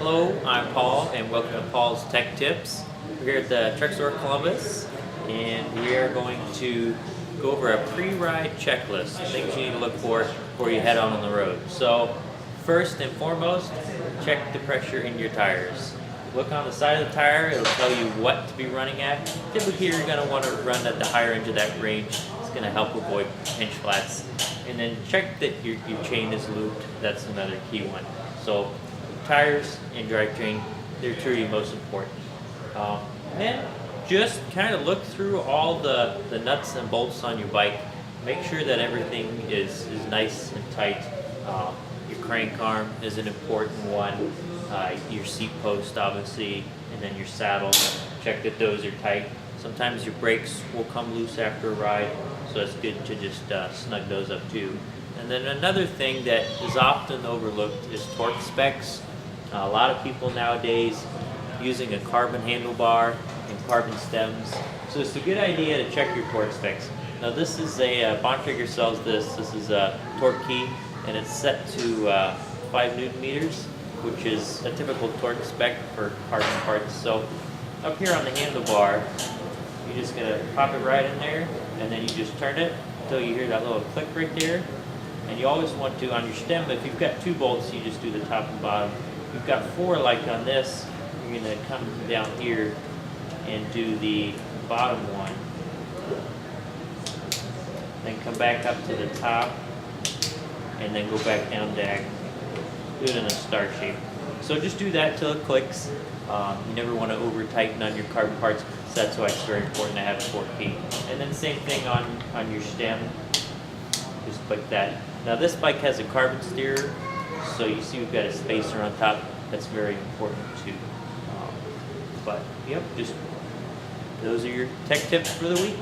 Hello, I'm Paul, and welcome to Paul's Tech Tips. We're here at the Truck Store Columbus, and we are going to go over a pre-ride checklist, things you need to look for before you head on the road. So, first and foremost, check the pressure in your tires. Look on the side of the tire, it'll tell you what to be running at. Typically, you're going to want to run at the higher end of that range. It's going to help avoid pinch flats. And then check that your chain is looped. That's another key one. So, tires and drivetrain, they're two of the most important. Then just kind of look through all the nuts and bolts on your bike. Make sure that everything is nice and tight. Your crank arm is an important one. Your seat post, obviously, and then your saddle. Check that those are tight. Sometimes your brakes will come loose after a ride, so it's good to just snug those up too. And then another thing that is often overlooked is torque specs. A lot of people nowadays using a carbon handlebar and carbon stems. So it's a good idea to check your torque specs. Now this is Bontrager sells this. This is a torque key, and it's set to 5 Newton meters, which is a typical torque spec for carbon parts. So up here on the handlebar, you're just gonna pop it right in there, and then you just turn it until you hear that little click right there. And you always want to, on your stem, if you've got 2 bolts, you just do the top and bottom. If you've got 4 like on this, you're gonna come down here and do the bottom one. Then come back up to the top, and then go back down diagonally. Do it in a star shape. So just do that till it clicks. You never want to over tighten on your carbon parts, so that's why it's very important to have a torque key. And then same thing on your stem. Just click that. Now this bike has a carbon steerer, so you see we've got a spacer on top. That's very important too. But yep, just those are your tech tips for the week.